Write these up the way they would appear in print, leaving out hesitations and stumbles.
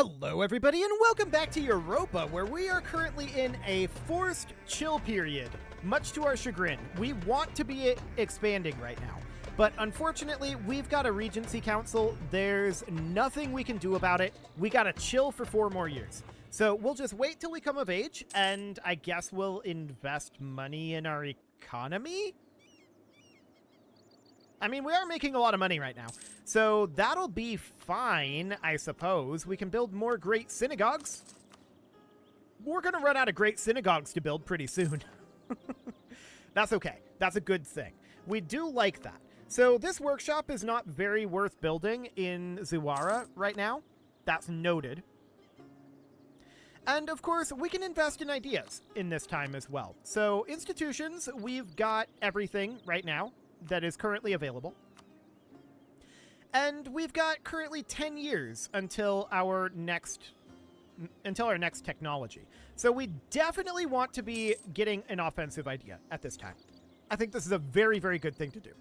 Hello everybody and welcome back to Europa, where we are currently in a forced chill period. Much to our chagrin, we want to be expanding right now. But unfortunately, we've got a Regency Council, there's nothing we can do about it. We gotta chill for 4 more years. So we'll just wait till we come of age, and I guess we'll invest money in our economy? I mean, we are making a lot of money right now, so that'll be fine, I suppose. We can build more great synagogues. We're gonna run out of great synagogues to build pretty soon. That's okay. That's a good thing. We do like that. So this workshop is not very worth building in Zuwara right now. That's noted. And of course, we can invest in ideas in this time as well. So institutions, we've got everything right now that is currently available. And we've got currently 10 years until our next technology. So we definitely want to be getting an offensive idea at this time. I think this is a very, very good thing to do.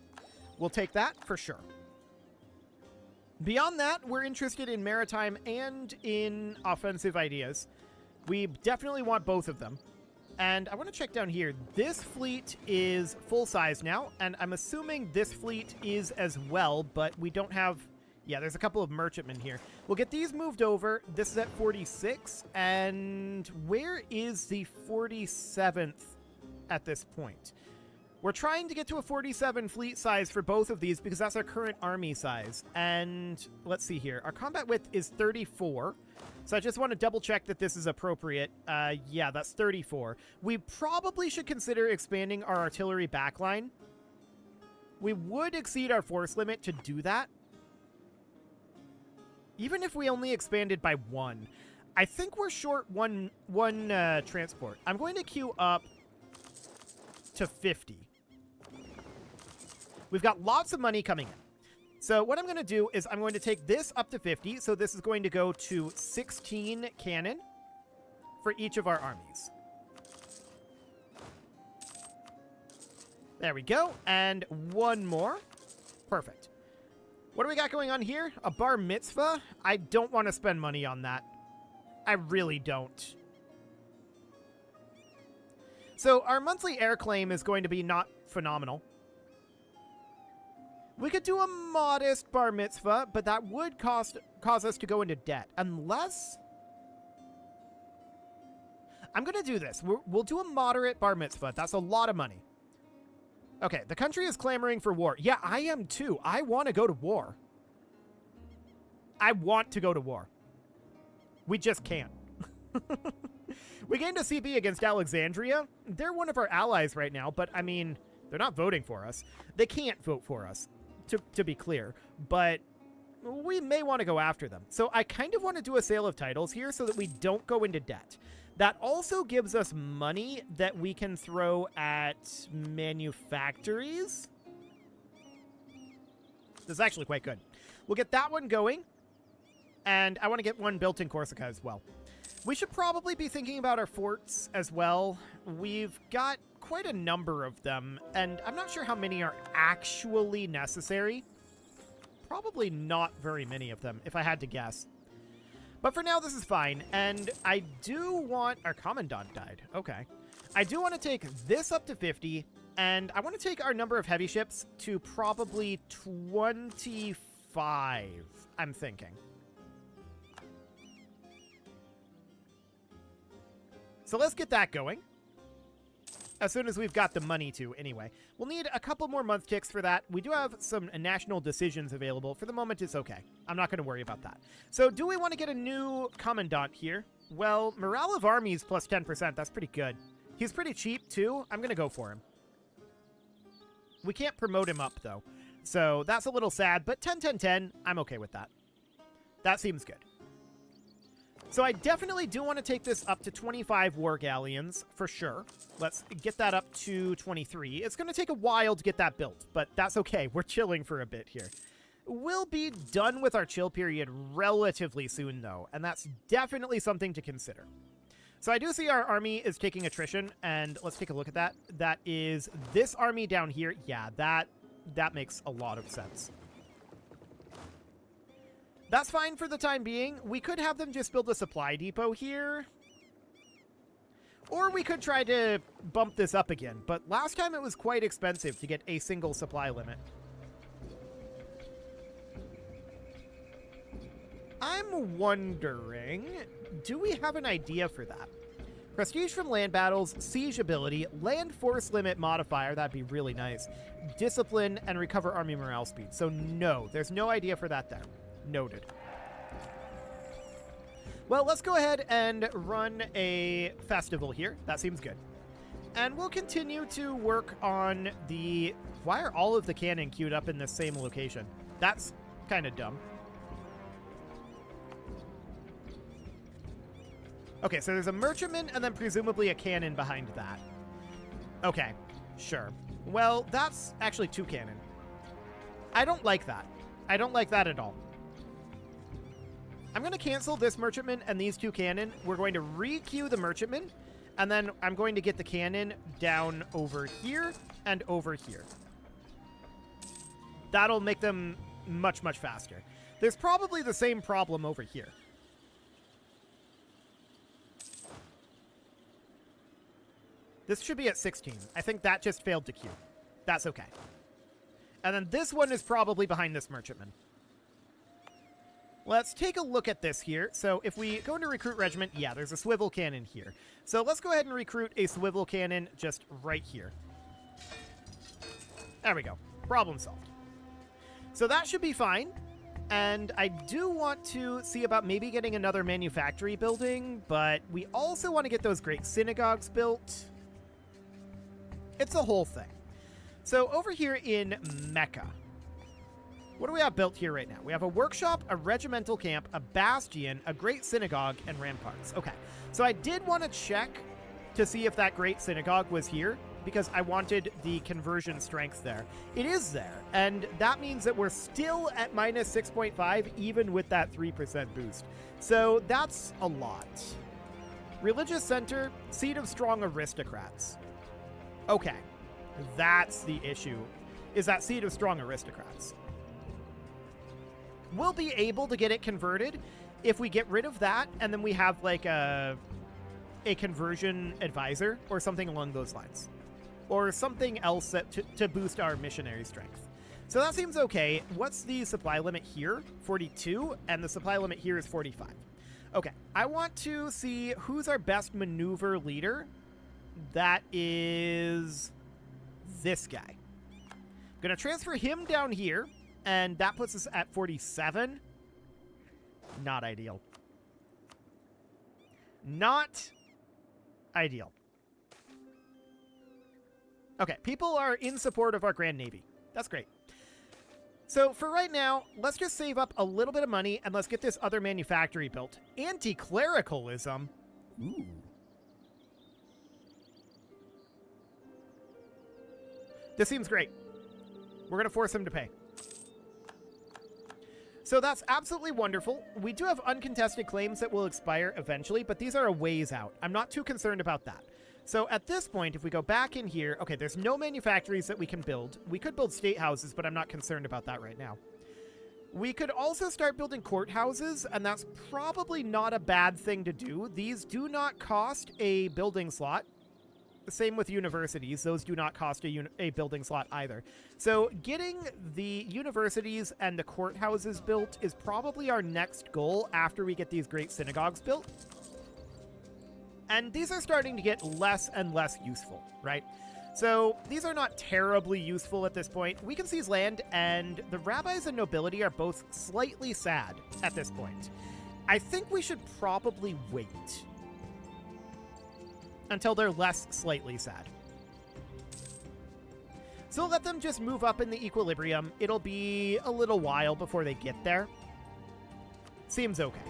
We'll take that for sure. Beyond that, we're interested in maritime and in offensive ideas. We definitely want both of them. And I want to check down here. This fleet is full size now, and I'm assuming this fleet is as well, but we don't have... Yeah, there's a couple of merchantmen here. We'll get these moved over. This is at 46, and where is the 47th at this point? We're trying to get to a 47 fleet size for both of these because that's our current army size. And let's see here. Our combat width is 34. So I just want to double check that this is appropriate. Yeah, that's 34. We probably should consider expanding our artillery backline. We would exceed our force limit to do that. Even if we only expanded by 1. I think we're short one transport. I'm going to queue up to 50. We've got lots of money coming in. So what I'm going to do is I'm going to take this up to 50. So this is going to go to 16 cannon for each of our armies. There we go. And one more. Perfect. What do we got going on here? A bar mitzvah? I don't want to spend money on that. I really don't. So our monthly air claim is going to be not phenomenal. We could do a modest bar mitzvah, but that would cause us to go into debt. Unless... I'm going to do this. We'll do a moderate bar mitzvah. That's a lot of money. Okay, the country is clamoring for war. Yeah, I am too. I want to go to war. I want to go to war. We just can't. We gained a CB against Alexandria. They're one of our allies right now, but I mean, they're not voting for us. They can't vote for us, to be clear, but we may want to go after them. So I kind of want to do a sale of titles here so that we don't go into debt. That also gives us money that we can throw at manufactories. This is actually quite good. We'll get that one going, and I want to get one built in Corsica as well. We should probably be thinking about our forts as well. We've got quite a number of them, and I'm not sure how many are actually necessary. Probably not very many of them, if I had to guess. But for now, this is fine, and I do want... Our commandant died. Okay. I do want to take this up to 50, and I want to take our number of heavy ships to probably 25, I'm thinking. So let's get that going. As soon as we've got the money to, anyway. We'll need a couple more month ticks for that. We do have some national decisions available. For the moment, it's okay. I'm not going to worry about that. So do we want to get a new commandant here? Well, morale of armies plus 10%. That's pretty good. He's pretty cheap, too. I'm going to go for him. We can't promote him up, though. So that's a little sad, but 10, 10, 10, I'm okay with that. That seems good. So I definitely do want to take this up to 25 war galleons, for sure. Let's get that up to 23. It's going to take a while to get that built, but that's okay. We're chilling for a bit here. We'll be done with our chill period relatively soon, though, and that's definitely something to consider. So I do see our army is taking attrition, and let's take a look at that. That is this army down here. Yeah, that makes a lot of sense. That's fine for the time being. We could have them just build a supply depot here. Or we could try to bump this up again. But last time it was quite expensive to get a single supply limit. I'm wondering, do we have an idea for that? Prestige from land battles, siege ability, land force limit modifier, that'd be really nice. Discipline, and recover army morale speed. So no, there's no idea for that there. Noted. Well, let's go ahead and run a festival here. That seems good. And we'll continue to work on the... Why are all of the cannon queued up in the same location? That's kind of dumb. Okay, so there's a merchantman and then presumably a cannon behind that. Okay, sure. Well, that's actually 2 cannon. I don't like that. I don't like that at all. I'm going to cancel this merchantman and these 2 cannon. We're going to re-queue the merchantman, and then I'm going to get the cannon down over here and over here. That'll make them much, much faster. There's probably the same problem over here. This should be at 16. I think that just failed to queue. That's okay. And then this one is probably behind this merchantman. Let's take a look at this here. So if we go into recruit regiment, yeah, there's a swivel cannon here. So let's go ahead and recruit a swivel cannon just right here. There we go. Problem solved. So that should be fine. And I do want to see about maybe getting another manufactory building, but we also want to get those great synagogues built. It's a whole thing. So over here in Mecca, what do we have built here right now? We have a workshop, a regimental camp, a bastion, a great synagogue, and ramparts. Okay, so I did want to check to see if that great synagogue was here, because I wanted the conversion strength there. It is there, and that means that we're still at minus 6.5, even with that 3% boost. So that's a lot. Religious center, seat of strong aristocrats. Okay, that's the issue, is that seat of strong aristocrats. We'll be able to get it converted if we get rid of that, and then we have like a conversion advisor or something along those lines. Or something else that to boost our missionary strength. So that seems okay. What's the supply limit here? 42, and the supply limit here is 45. Okay, I want to see who's our best maneuver leader. That is this guy. I'm going to transfer him down here, and that puts us at 47. Not ideal. Not ideal. Okay, people are in support of our Grand Navy. That's great. So for right now, let's just save up a little bit of money and let's get this other manufactory built. Anti-clericalism? Ooh. This seems great. We're going to force him to pay. So that's absolutely wonderful. We do have uncontested claims that will expire eventually, but these are a ways out. I'm not too concerned about that. So at this point, if we go back in here, okay, there's no manufactories that we can build. We could build state houses, but I'm not concerned about that right now. We could also start building courthouses, and that's probably not a bad thing to do. These do not cost a building slot. Same with universities. Those do not cost a building slot either. So getting the universities and the courthouses built is probably our next goal after we get these great synagogues built. And these are starting to get less and less useful, right? So these are not terribly useful at this point. We can seize land, and the rabbis and nobility are both slightly sad at this point. I think we should probably wait until they're less slightly sad. So let them just move up in the equilibrium. It'll be a little while before they get there. Seems okay.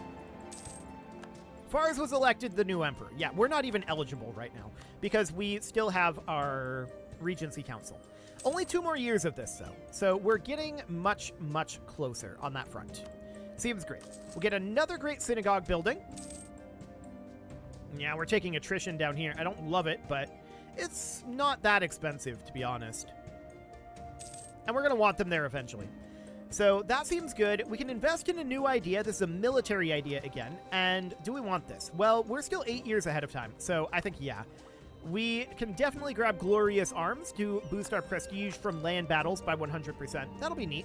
Fars was elected the new emperor. Yeah, we're not even eligible right now because we still have our Regency Council. Only 2 more years of this, though. So we're getting much, much closer on that front. Seems great. We'll get another great synagogue building. Yeah, we're taking attrition down here. I don't love it, but it's not that expensive, to be honest. And we're going to want them there eventually. So that seems good. We can invest in a new idea. This is a military idea again. And do we want this? Well, we're still 8 years ahead of time. So I think, yeah. We can definitely grab Glorious Arms to boost our prestige from land battles by 100%. That'll be neat.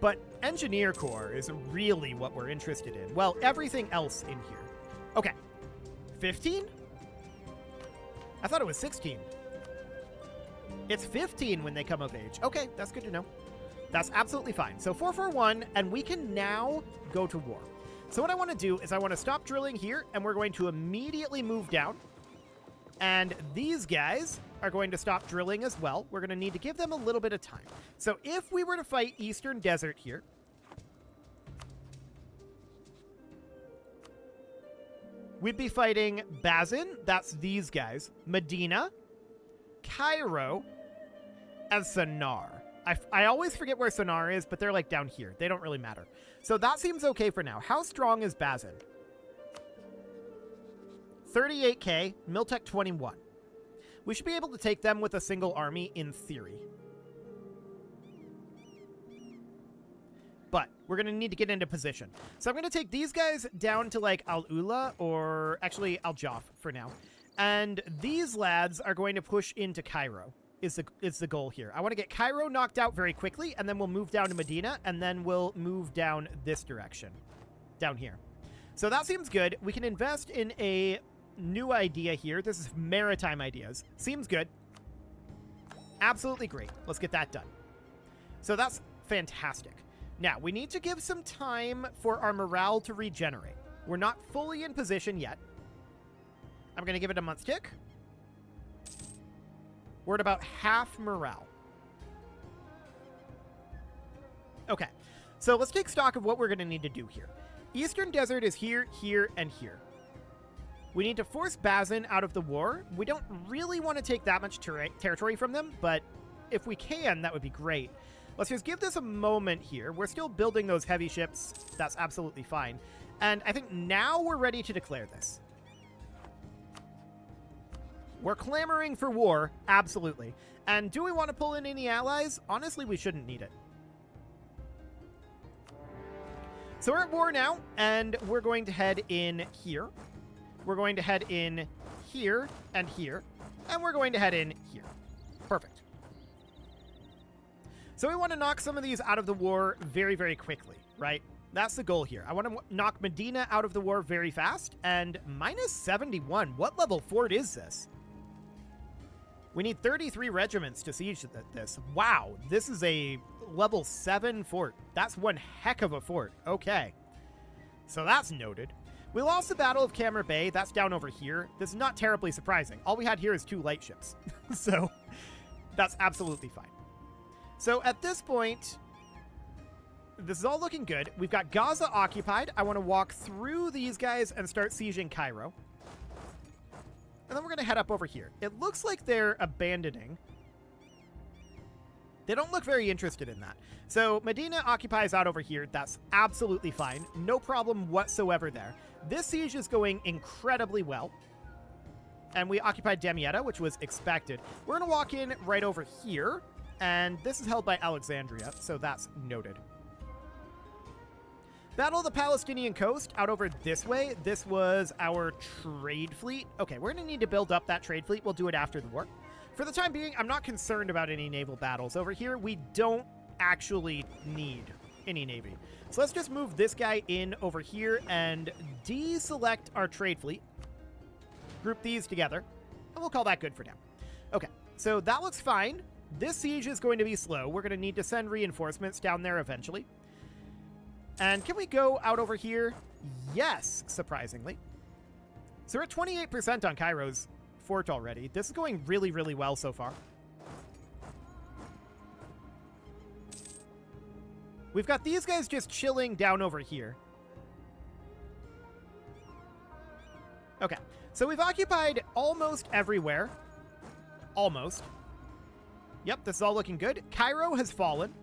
But Engineer Corps is really what we're interested in. Well, everything else in here. Okay. 15? I thought it was 16. It's 15 when they come of age. Okay, that's good to know. That's absolutely fine. So 441, and we can now go to war. So what I want to do is I want to stop drilling here, and we're going to immediately move down. And these guys are going to stop drilling as well. We're going to need to give them a little bit of time. So if we were to fight Eastern Desert here, we'd be fighting Bazin, that's these guys, Medina, Cairo, and Sennar. I always forget where Sennar is, but they're like down here. They don't really matter. So that seems okay for now. How strong is Bazin? 38k, Miltech 21. We should be able to take them with a single army in theory. But we're going to need to get into position. So I'm going to take these guys down to like Al-Ula, or actually Al-Jaf for now. And these lads are going to push into Cairo. Is the goal here. I want to get Cairo knocked out very quickly, and then we'll move down to Medina, and then we'll move down this direction. Down here. So that seems good. We can invest in a new idea here. This is maritime ideas. Seems good. Absolutely great. Let's get that done. So that's fantastic. Now, we need to give some time for our morale to regenerate. We're not fully in position yet. I'm going to give it a month's tick. We're at about half morale. Okay, so let's take stock of what we're going to need to do here. Eastern Desert is here, here, and here. We need to force Bazin out of the war. We don't really want to take that much territory from them, but if we can, that would be great. Let's just give this a moment here. We're still building those heavy ships. That's absolutely fine. And I think now we're ready to declare this. We're clamoring for war, absolutely. And do we want to pull in any allies? Honestly, we shouldn't need it. So we're at war now, and we're going to head in here. We're going to head in here and here, and we're going to head in here. Perfect. So we want to knock some of these out of the war very, very quickly, right? That's the goal here. I want to knock Medina out of the war very fast, and minus 71. What level fort is this? We need 33 regiments to siege this. Wow, this is a level 7 fort. That's one heck of a fort. Okay. So that's noted. We lost the Battle of Camber Bay. That's down over here. This is not terribly surprising. All we had here is 2 light ships. So that's absolutely fine. So at this point, this is all looking good. We've got Gaza occupied. I want to walk through these guys and start sieging Cairo. And then we're going to head up over here. It looks like they're abandoning. They don't look very interested in that. So Medina occupies out over here. That's absolutely fine. No problem whatsoever there. This siege is going incredibly well. And we occupied Damietta, which was expected. We're going to walk in right over here. And this is held by Alexandria, so that's noted. Battle of the Palestinian coast out over this way. This was our trade fleet. Okay, we're going to need to build up that trade fleet. We'll do it after the war. For the time being, I'm not concerned about any naval battles. Over here, we don't actually need any navy. So let's just move this guy in over here and deselect our trade fleet. Group these together, and we'll call that good for now. Okay, so that looks fine. This siege is going to be slow. We're going to need to send reinforcements down there eventually. And can we go out over here? Yes, surprisingly. So we're at 28% on Cairo's fort already. This is going really, really well so far. We've got these guys just chilling down over here. Okay, so we've occupied almost everywhere. Almost. Yep, this is all looking good. Cairo has fallen.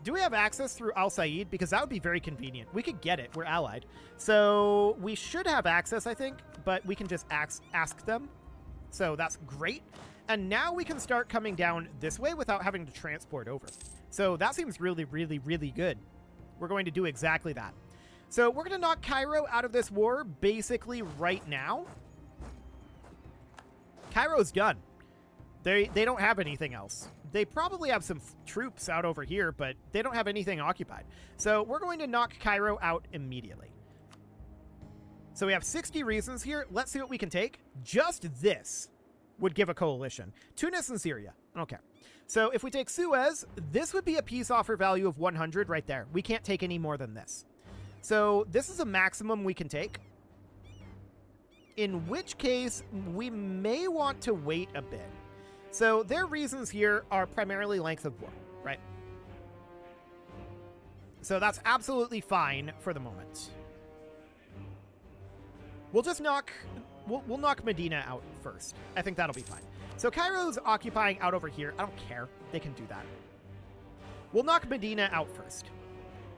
Do we have access through Al Said? Because that would be very convenient. We could get it. We're allied. So we should have access, I think, but we can just ask them. So that's great. And now we can start coming down this way without having to transport over. So that seems really, really, really good. We're going to do exactly that. So we're going to knock Cairo out of this war basically right now. Cairo's done. They don't have anything else. They probably have some troops out over here, but they don't have anything occupied. So we're going to knock Cairo out immediately. So we have 60 reasons here. Let's see what we can take. Just this would give a coalition. Tunis and Syria. I don't care. So if we take Suez, this would be a peace offer value of 100 right there. We can't take any more than this. So this is a maximum we can take. In which case, we may want to wait a bit. So their reasons here are primarily length of war, right? So that's absolutely fine for the moment. We'll just knock... We'll knock Medina out first. I think that'll be fine. So Cairo's occupying out over here. I don't care. They can do that. We'll knock Medina out first.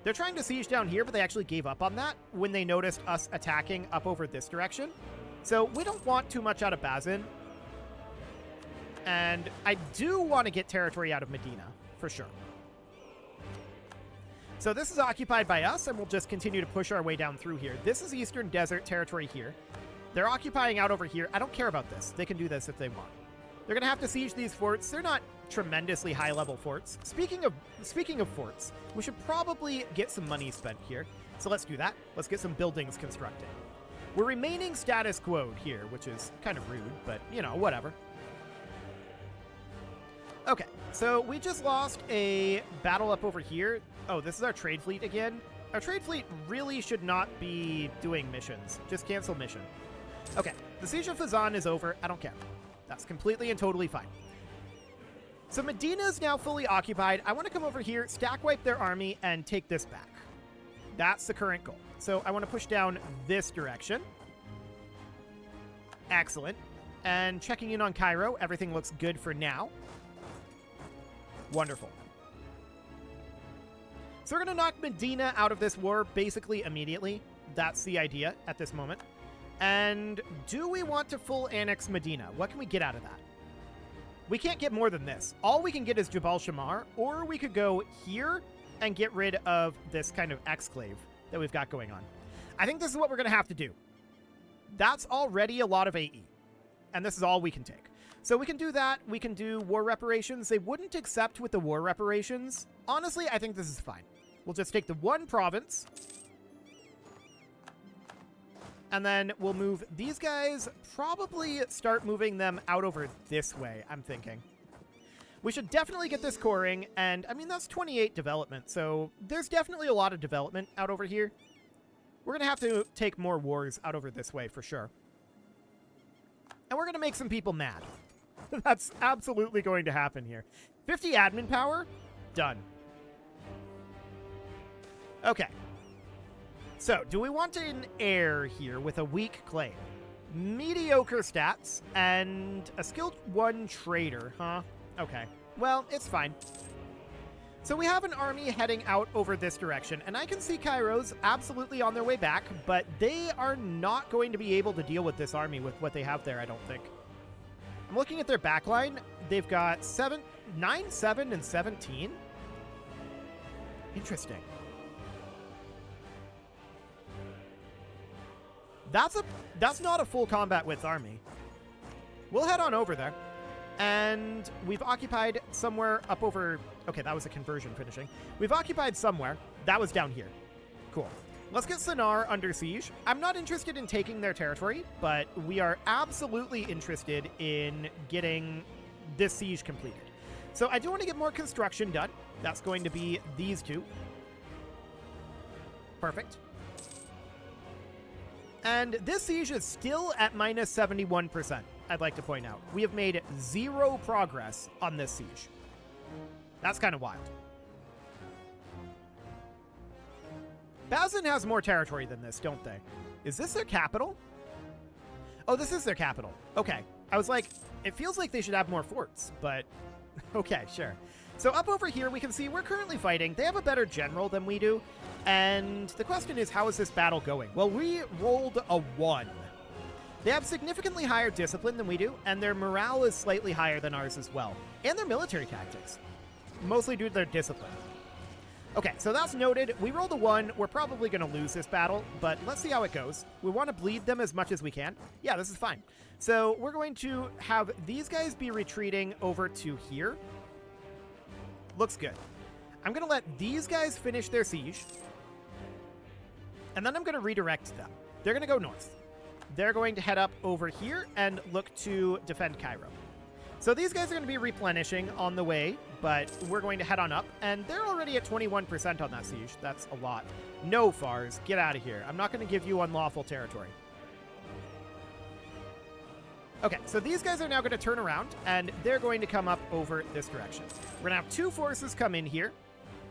They're trying to siege down here, but they actually gave up on that when they noticed us attacking up over this direction. So we don't want too much out of Bazin. And I do want to get territory out of Medina, for sure. So this is occupied by us, and we'll just continue to push our way down through here. This is Eastern Desert territory here. They're occupying out over here. I don't care about this. They can do this if they want. They're going to have to siege these forts. They're not tremendously high-level forts. Speaking of forts, we should probably get some money spent here. So let's do that. Let's get some buildings constructed. We're remaining status quo here, which is kind of rude, but, you know, whatever. Okay, so we just lost a battle up over here. Oh, this is our trade fleet again. Our trade fleet really should not be doing missions. Just cancel mission. Okay, the Siege of Fezzan is over. I don't care. That's completely and totally fine. So Medina is now fully occupied. I want to come over here, stack wipe their army, and take this back. That's the current goal. So I want to push down this direction. Excellent. And checking in on Cairo. Everything looks good for now. Wonderful. So we're going to knock Medina out of this war basically immediately. That's the idea at this moment. And do we want to full annex Medina? What can we get out of that? We can't get more than this. All we can get is Jabal Shamar, or we could go here and get rid of this kind of exclave that we've got going on. I think this is what we're going to have to do. That's already a lot of AE, and this is all we can take. So we can do that. We can do war reparations. They wouldn't accept with the war reparations. Honestly, I think this is fine. We'll just take the one province. And then we'll move these guys, probably start moving them out over this way, I'm thinking. We should definitely get this coring, and I mean, that's 28 development, so there's definitely a lot of development out over here. We're going to have to take more wars out over this way for sure. And we're going to make some people mad. That's absolutely going to happen here. 50 admin power? Done. Okay. So, do we want an heir here with a weak claim? Mediocre stats and a skilled 1 trader, huh? Okay. Well, it's fine. So we have an army heading out over this direction, and I can see Cairo's absolutely on their way back, but they are not going to be able to deal with this army with what they have there, I don't think. I'm looking at their backline. They've got 9, 7, and 17. Interesting. That's not a full combat width army. We'll head on over there. And we've occupied somewhere up over... Okay, that was a conversion finishing. We've occupied somewhere. That was down here. Cool. Let's get Sennar under siege. I'm not interested in taking their territory, but we are absolutely interested in getting this siege completed. So I do want to get more construction done. That's going to be these two. Perfect. And this siege is still at minus 71%, I'd like to point out. We have made 0 progress on this siege. That's kind of wild. Bazin has more territory than this, don't they? Is this their capital? Oh, this is their capital. Okay. I was like, it feels like they should have more forts, but okay, sure. So up over here, we can see we're currently fighting. They have a better general than we do. And the question is, how is this battle going? Well, we rolled a 1. They have significantly higher discipline than we do, and their morale is slightly higher than ours as well. And their military tactics, mostly due to their discipline. Okay, so that's noted. We rolled a 1. We're probably going to lose this battle, but let's see how it goes. We want to bleed them as much as we can. Yeah, this is fine. So we're going to have these guys be retreating over to here. Looks good. I'm going to let these guys finish their siege. And then I'm going to redirect them. They're going to go north. They're going to head up over here and look to defend Cairo. So these guys are going to be replenishing on the way, but we're going to head on up. And they're already at 21% on that siege. That's a lot. No, Fars, get out of here. I'm not going to give you unlawful territory. Okay, so these guys are now going to turn around, and they're going to come up over this direction. We're going to have 2 forces come in here.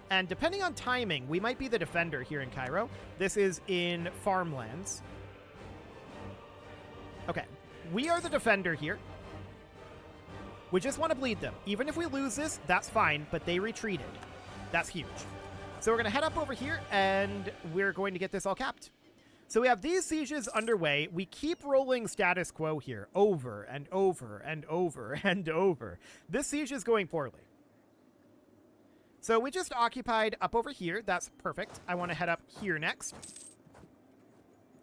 And depending on timing, we might be the defender here in Cairo. This is in farmlands. Okay, we are the defender here. We just want to bleed them. Even if we lose this, that's fine, but they retreated. That's huge. So we're going to head up over here, and we're going to get this all capped. So we have these sieges underway. We keep rolling status quo here over and over and over and over. This siege is going poorly. So we just occupied up over here. That's perfect. I want to head up here next.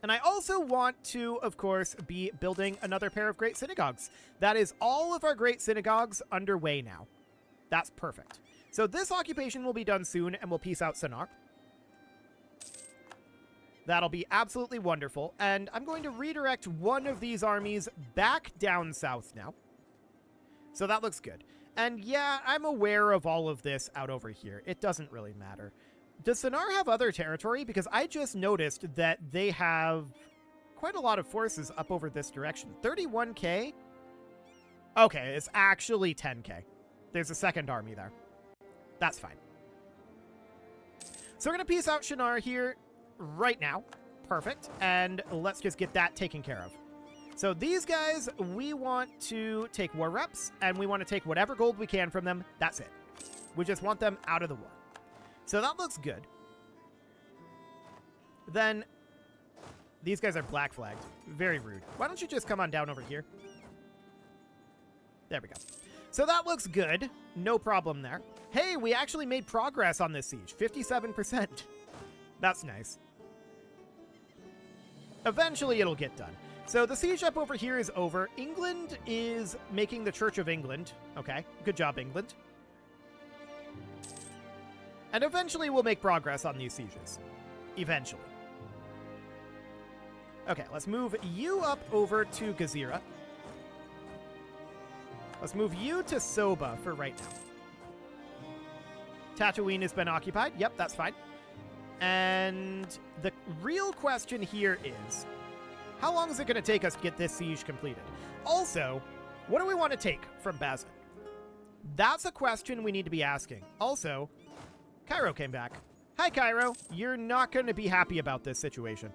And I also want to, of course, be building another pair of great synagogues. That is all of our great synagogues underway now. That's perfect. So this occupation will be done soon, and we'll peace out Sennaar. That'll be absolutely wonderful. And I'm going to redirect one of these armies back down south now. So that looks good. And yeah, I'm aware of all of this out over here. It doesn't really matter. Does Sennaar have other territory? Because I just noticed that they have quite a lot of forces up over this direction. 31k? Okay, it's actually 10k. There's a second army there. That's fine. So we're going to peace out Sennaar here right now. Perfect. And let's just get that taken care of. So these guys, we want to take war reps, and we want to take whatever gold we can from them. That's it. We just want them out of the war. So that looks good. Then these guys are black flagged. Very rude. Why don't you just come on down over here? There we go. So that looks good. No problem there. Hey, we actually made progress on this siege. 57%. That's nice. Eventually it'll get done. So the siege up over here is over. England is making the Church of England. Okay, good job, England. And eventually we'll make progress on these sieges. Eventually. Okay, let's move you up over to Gezira. Let's move you to Soba for right now. Tatooine has been occupied. Yep, that's fine. And the real question here is, how long is it going to take us to get this siege completed? Also, what do we want to take from Bazin? That's a question we need to be asking. Also, Cairo came back. Hi, Cairo. You're not going to be happy about this situation.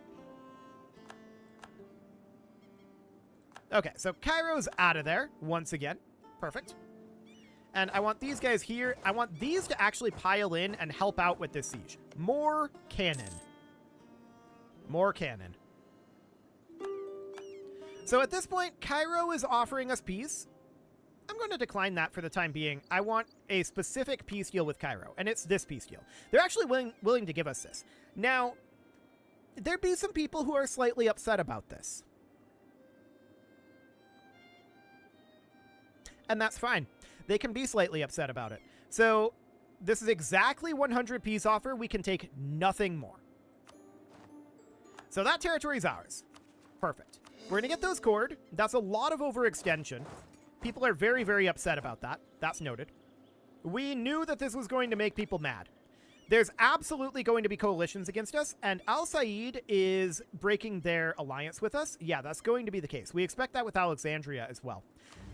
Okay, so Cairo's out of there once again. Perfect. And I want these guys here. I want these to actually pile in and help out with this siege. More cannon. More cannon. So at this point, Cairo is offering us peace. I'm going to decline that for the time being. I want a specific peace deal with Cairo, and it's this peace deal. They're actually willing to give us this. Now, there'd be some people who are slightly upset about this. And that's fine. They can be slightly upset about it. So this is exactly 100 peace offer. We can take nothing more. So that territory is ours. Perfect. We're going to get those cored. That's a lot of overextension. People are very, very upset about that. That's noted. We knew that this was going to make people mad. There's absolutely going to be coalitions against us, and Al Said is breaking their alliance with us. Yeah, that's going to be the case. We expect that with Alexandria as well.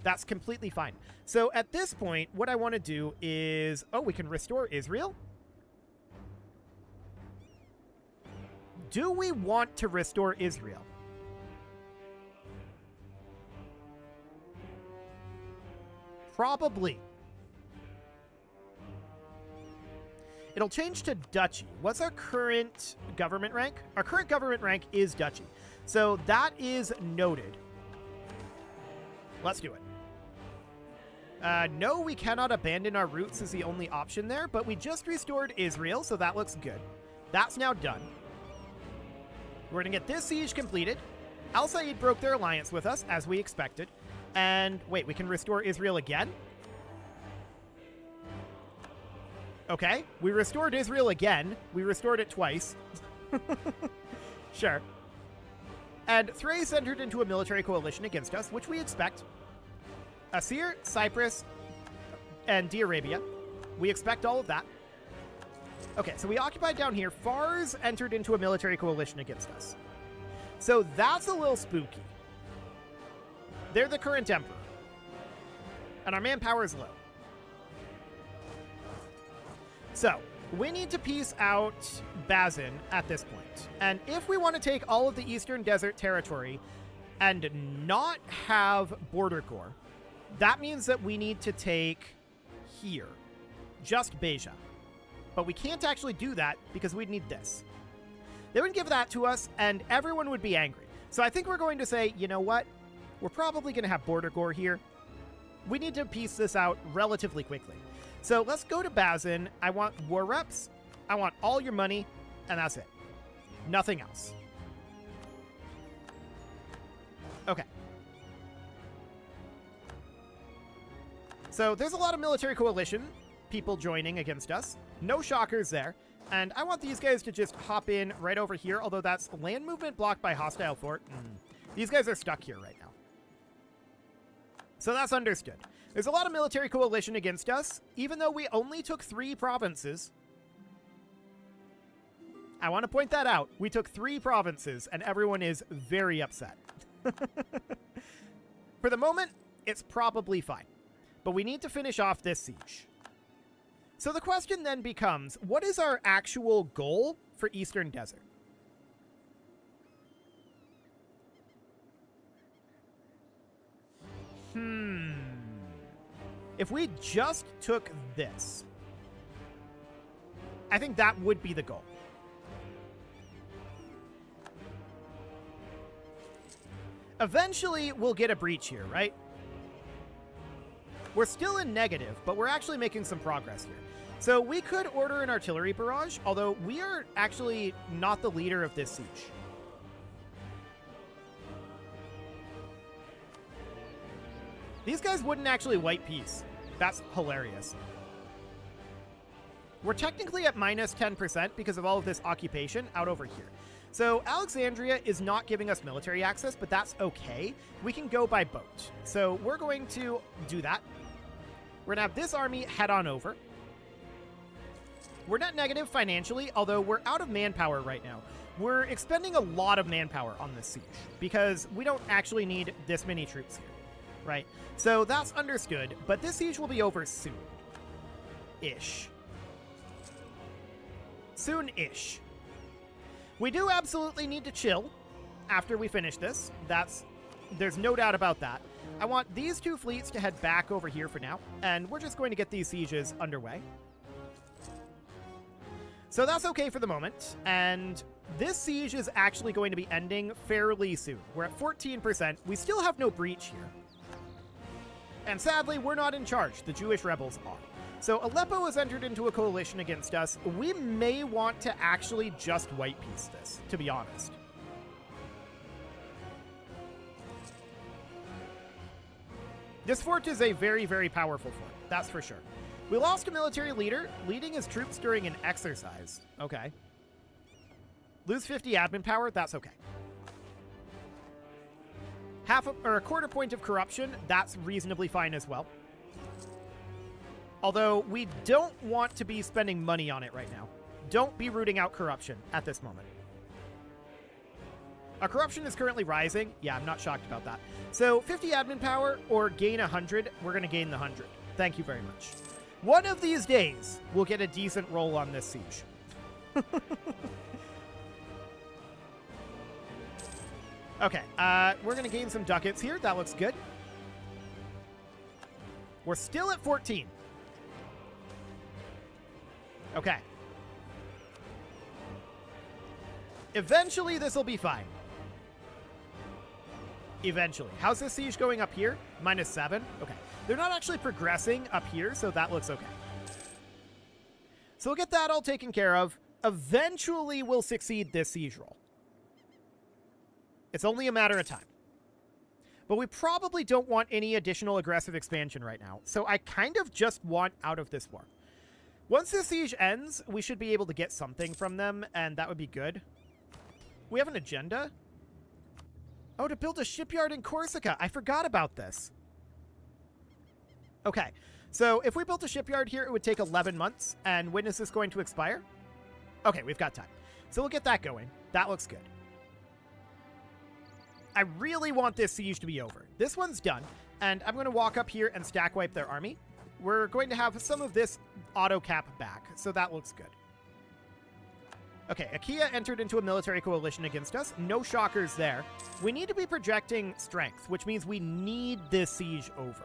That's completely fine. So at this point, what I want to do is... Oh, we can restore Israel? Do we want to restore Israel? Probably. It'll change to duchy. What's our current government rank? Our current government rank is duchy. So that is noted. Let's do it. No, we cannot abandon our roots is the only option there, but we just restored Israel, so that looks good. That's now done. We're going to get this siege completed. Al Said broke their alliance with us, as we expected. And wait, we can restore Israel again? Okay, we restored Israel again. We restored it twice. Sure. And Thrace entered into a military coalition against us, which we expect. Assyria, Cyprus, and Arabia. We expect all of that. Okay, so we occupied down here. Fars entered into a military coalition against us. So that's a little spooky. They're the current emperor. And our manpower is low. So, we need to piece out Bazin at this point. And if we want to take all of the Eastern Desert territory and not have border corps, that means that we need to take here. Just Beja. But we can't actually do that because we'd need this. They would give that to us and everyone would be angry. So I think we're going to say, you know what? We're probably going to have border corps here. We need to piece this out relatively quickly. So let's go to Bazin. I want war reps. I want all your money. And that's it. Nothing else. Okay. So there's a lot of military coalition people joining against us. No shockers there. And I want these guys to just hop in right over here, although that's land movement blocked by hostile fort. These guys are stuck here right now. So that's understood. There's a lot of military coalition against us, even though we only took 3 provinces. I want to point that out. We took 3 provinces, and everyone is very upset. For the moment, it's probably fine. But we need to finish off this siege. So the question then becomes, what is our actual goal for Eastern Desert? If we just took this, I think that would be the goal. Eventually, we'll get a breach here, right? We're still in negative, but we're actually making some progress here. So we could order an artillery barrage, although we are actually not the leader of this siege. These guys wouldn't actually wipe peace. That's hilarious. We're technically at minus 10% because of all of this occupation out over here. So Alexandria is not giving us military access, but that's okay. We can go by boat. So we're going to do that. We're going to have this army head on over. We're not negative financially, although we're out of manpower right now. We're expending a lot of manpower on this siege because we don't actually need this many troops here, right? So that's understood, but this siege will be over soon-ish. Soon-ish. We do absolutely need to chill after we finish this. There's no doubt about that. I want these 2 fleets to head back over here for now, and we're just going to get these sieges underway. So that's okay for the moment, and this siege is actually going to be ending fairly soon. We're at 14%. We still have no breach here. And sadly, we're not in charge. The Jewish rebels are. So Aleppo has entered into a coalition against us. We may want to actually just white peace this, to be honest. This fort is a very, very powerful fort. That's for sure. We lost a military leader, leading his troops during an exercise. Okay. Lose 50 admin power? That's okay. A quarter point of corruption? That's reasonably fine as well. Although, we don't want to be spending money on it right now. Don't be rooting out corruption at this moment. Our corruption is currently rising. Yeah, I'm not shocked about that. So, 50 admin power or gain 100. We're going to gain the 100. Thank you very much. One of these days, we'll get a decent roll on this siege. Okay, we're going to gain some ducats here. That looks good. We're still at 14. Okay. Eventually, this will be fine. Eventually. How's this siege going up here? -7? Okay. They're not actually progressing up here, so that looks okay. So we'll get that all taken care of. Eventually, we'll succeed this siege roll. It's only a matter of time. But we probably don't want any additional aggressive expansion right now, so I kind of just want out of this war. Once the siege ends, we should be able to get something from them, and that would be good. We have an agenda? Oh, to build a shipyard in Corsica. I forgot about this. Okay, so if we built a shipyard here, it would take 11 months, and when is this going to expire? Okay, we've got time. So we'll get that going. That looks good. I really want this siege to be over. This one's done, and I'm going to walk up here and stack wipe their army. We're going to have some of this auto cap back, so that looks good. Okay, Achaia entered into a military coalition against us. No shockers there. We need to be projecting strength, which means we need this siege over.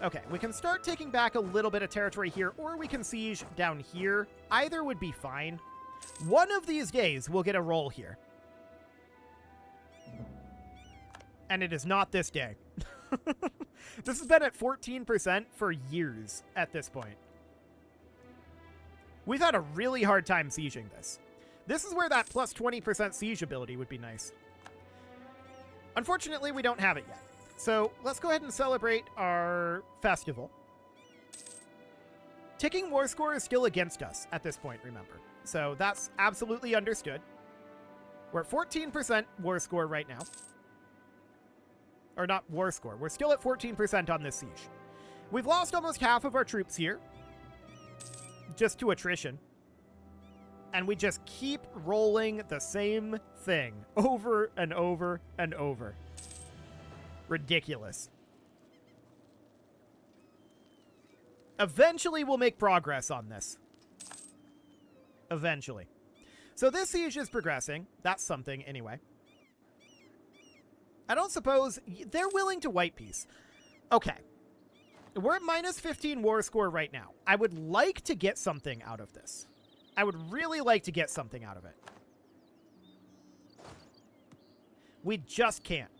Okay, we can start taking back a little bit of territory here, or we can siege down here. Either would be fine. One of these days, we'll get a roll here. And it is not this day. This has been at 14% for years at this point. We've had a really hard time sieging this. This is where that plus 20% siege ability would be nice. Unfortunately, we don't have it yet. So let's go ahead and celebrate our festival. Ticking war score is still against us at this point, remember. So that's absolutely understood. We're at 14% war score right now. Or not war score. We're still at 14% on this siege. We've lost almost half of our troops here. Just to attrition. And we just keep rolling the same thing over and over and over. Ridiculous. Eventually we'll make progress on this. Eventually. So this siege is progressing. That's something anyway. I don't suppose they're willing to white peace. Okay. We're at -15 war score right now. I would like to get something out of this. I would really like to get something out of it. We just can't.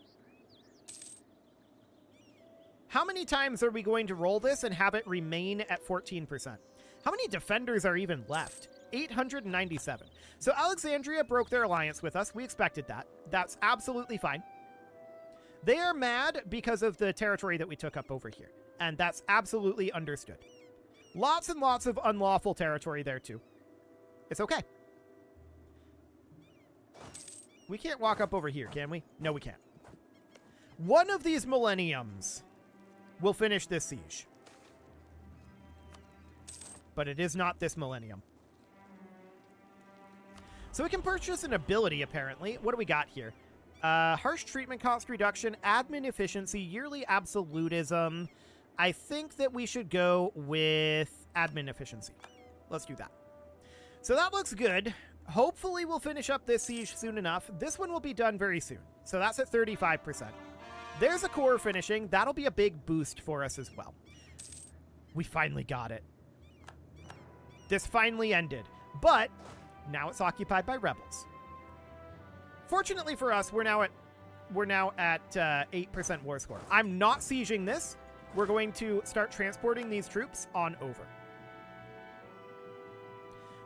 How many times are we going to roll this and have it remain at 14%? How many defenders are even left? 897. So Alexandria broke their alliance with us. We expected that. That's absolutely fine. They are mad because of the territory that we took up over here. And that's absolutely understood. Lots and lots of unlawful territory there, too. It's okay. We can't walk up over here, can we? No, we can't. One of these millenniums will finish this siege. But it is not this millennium. So we can purchase an ability, apparently. What do we got here? Harsh treatment cost reduction, admin efficiency, yearly absolutism. I think that we should go with admin efficiency. Let's do that. So that looks good. Hopefully we'll finish up this siege soon enough. This one will be done very soon. So that's at 35%. There's a core finishing. That'll be a big boost for us as well. We finally got it. This finally ended. But now it's occupied by rebels. Fortunately for us, we're now at 8% war score. I'm not sieging this. We're going to start transporting these troops on over.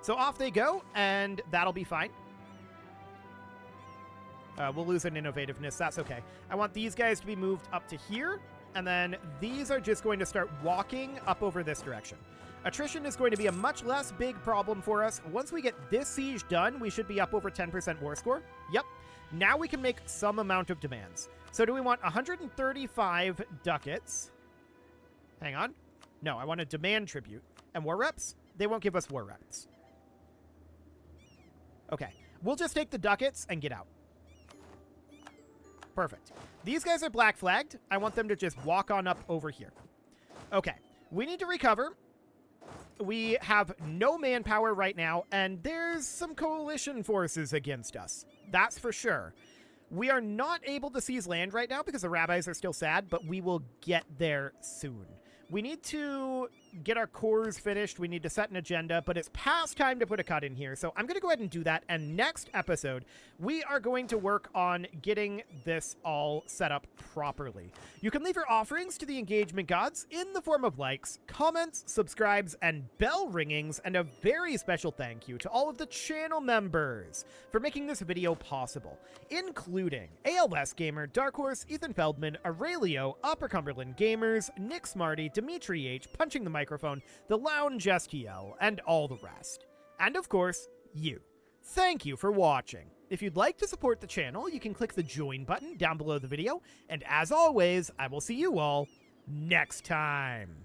So off they go, and that'll be fine. We'll lose an innovativeness. That's okay. I want these guys to be moved up to here, and then these are just going to start walking up over this direction. Attrition is going to be a much less big problem for us. Once we get this siege done, we should be up over 10% war score. Yep. Now we can make some amount of demands. So do we want 135 ducats? Hang on. No, I want a demand tribute. And war reps? They won't give us war reps. Okay. We'll just take the ducats and get out. Perfect. These guys are black flagged. I want them to just walk on up over here. Okay. We need to recover. We have no manpower right now, and there's some coalition forces against us. That's for sure. We are not able to seize land right now because the rabbis are still sad, but we will get there soon. We need to get our cores finished. We need to set an agenda, but it's past time to put a cut in here. So I'm going to go ahead and do that. And next episode, we are going to work on getting this all set up properly. You can leave your offerings to the engagement gods in the form of likes, comments, subscribes, and bell ringings. And a very special thank you to all of the channel members for making this video possible, including ALS Gamer, Dark Horse, Ethan Feldman, Aurelio, Upper Cumberland Gamers, Nick Smarty, Dimitri H, Punching the Microphone, The Lounge STL, and all the rest. And of course, you. Thank you for watching. If you'd like to support the channel, you can click the join button down below the video, and as always, I will see you all next time.